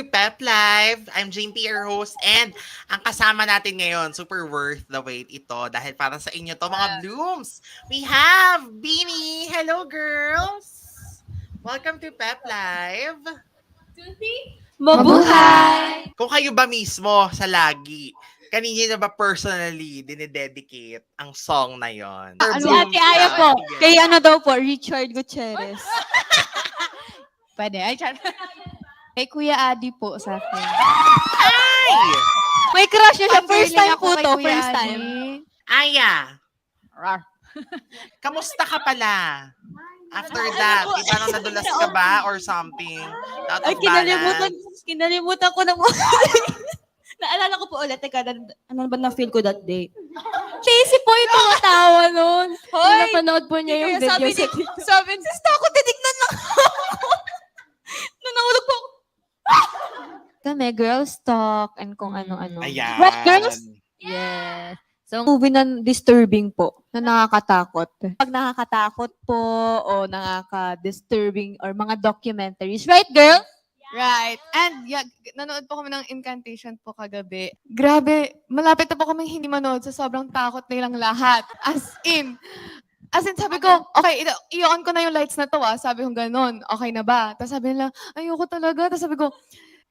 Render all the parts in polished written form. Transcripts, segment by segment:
to Pep Live. I'm Jane P, your host. And ang kasama natin ngayon, super worth the wait ito. Dahil para sa inyo to mga blooms. We have Beanie. Hello, girls. Welcome to Pep Live. Mabuhay! Kung kayo ba mismo sa lagi, kanina na ba personally dinededicate ang song na yon? Si Ate Aya po. Kay daw po, Richard Gutierrez. Pwede. Ay, chan. Kay Kuya Adi po sa akin. Ay! May crush niya siya. First time ako po kay to. Kuya First Adi. time. Aya, kamusta ka pala? After that, parang nadulas ka ba or something? Out Ay, of balance? kinalimutan ko na po. Naalala ko po ulit. Teka, ano ba na-feel ko that day? Casey po yung tumatawa nun. Hoy! Napanood po niya yung video. Sabi, sista ako, titignan lang ako. Nanahulog po ako. Kami, girls talk and kung ano-ano. Ayan. What, girls? Yes. So, movie na disturbing po, na nakakatakot. Pag nakakatakot po o nakaka-disturbing or mga documentaries. Right, girl? Right. And yeah, nanood po kami ng Incantation po kagabi. Grabe, malapit na po kami hindi manood sa sobrang takot nilang lahat. As in, sabi ko, okay, i-on ko na yung lights na to Sabi ko ganun, okay na ba? Tapos sabi nila, ayoko talaga. Tapos sabi ko,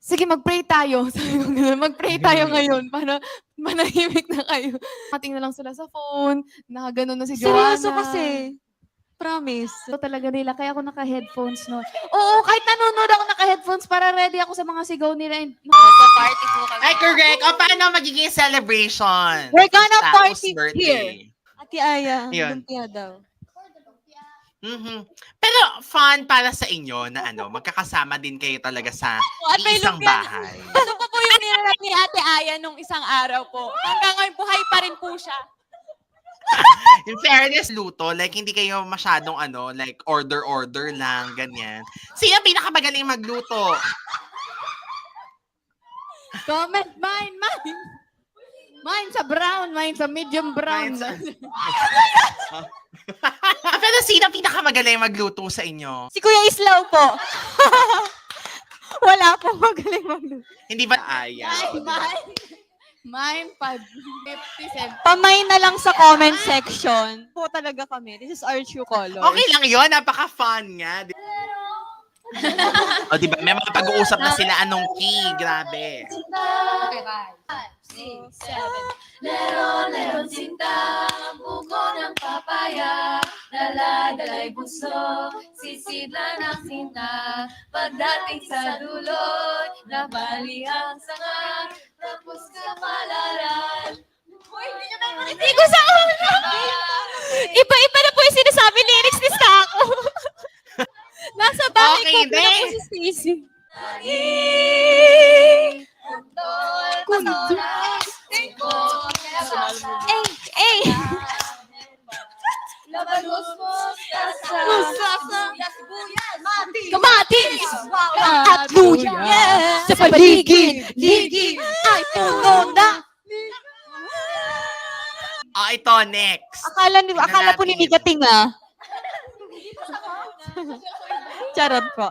sige, mag-pray tayo. Sabi ko ganun, mag-pray tayo ngayon para manahimik na kayo. Mating na lang sila sa phone, nakaganon na si Joanna. Seryoso kasi. Promise. So talaga nila, kaya ako naka-headphones no. Oo, kahit nanonood ako naka-headphones para ready ako sa mga sigaw nila. Party po kami. Ay, correct. O, paano magiging celebration? We're gonna Tapos party birthday. here. Ate Aya, Yun. lumpia daw. Mhm. Pero fun para sa inyo na magkakasama din kayo talaga sa At may isang lumpia. bahay. Ito pa po yung nirarap ni Ate Aya nung isang araw po. Hanggang ngayon, buhay pa rin po siya. In fairness, luto, like hindi kayo masyadong like order lang, ganyan. Sino pinakamagaling magluto? Comment, mine. Mine sa brown, mine sa medium brown. Pero sino pinakamagaling magluto sa inyo? Si Kuya Islaw po. Wala po magaling magluto. Hindi ba Aya? Mine, 50 cents. Pamay na lang sa comment section. Po talaga kami. This is our true color. Okay lang yun, napaka-fun nga. O diba, may mga pag-uusap na sila anong key, grabe. Leron sinta, buko ng papaya, daladalay puso, sisidlan ng sinta, pagdating sa dulo, nabali ang sanga, tapos kapalaran. Hindi ko sa Iba-iba na po yung sinasabi lyrics ni Stako. Nasa bahay Okay, ko po na po then. si Stacy. Kamatis! At luya! Sa paligid! Ligid! Ay, puno na! Ito, next. Akala po ni natin. Migating Charot po.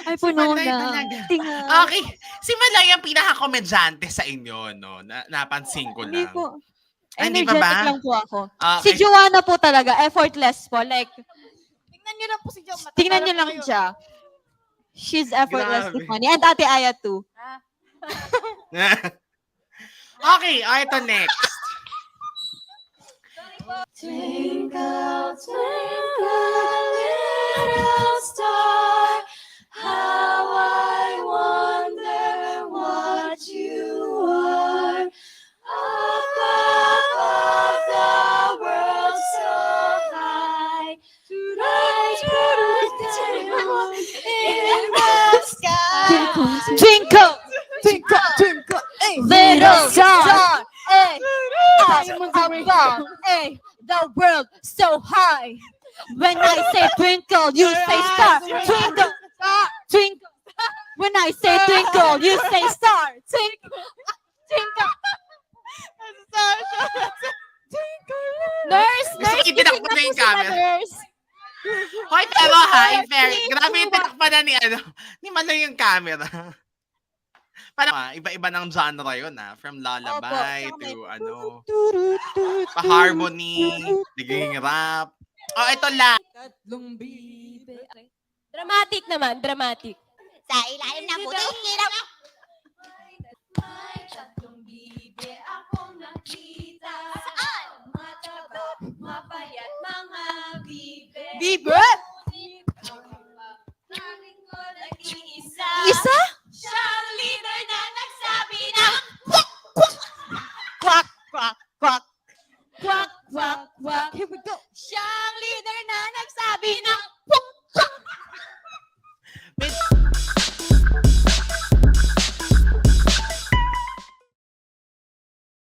Ay, puno Malay na. talaga. Tinga. Okay, si Malay ang pinaka-komedyante sa inyo, no? Napansin ko Hindi lang. po. Ay, hindi pa Energetic ba? lang po ako. Okay. Si Joanna po talaga, effortless po. Like, Tingnan nyo lang po si John. tingnan niyo lang siya. She's effortlessly Grabe. funny. And Ate Aya too. Okay, ito next. Twinkle, twinkle, little star, how I wonder what you are. Up above the world so high, right down in the sky. Twinkle! Twinkle, Little star! Hey! Above! Hey! The world so high! When I say twinkle, you say star! Twinkle! Twinkle! When I say twinkle, you say star! Twinkle! Twinkle! Nurse! Gusto ko itinakbo na yung camera. Nurse! Hoy, pero in fair, grabe yung tinakpan na ni Manoy yung camera. Parang iba-iba ng genre yun From lullaby to pa-harmony, naging rap. Oh, ito lang. Tatlong bibe. Dramatic naman, dramatic. Sa ilalim ng puting ilaw. May tatlong bibe akong nakita. Saan? Mataba, mapayat mga bibe. Bibe!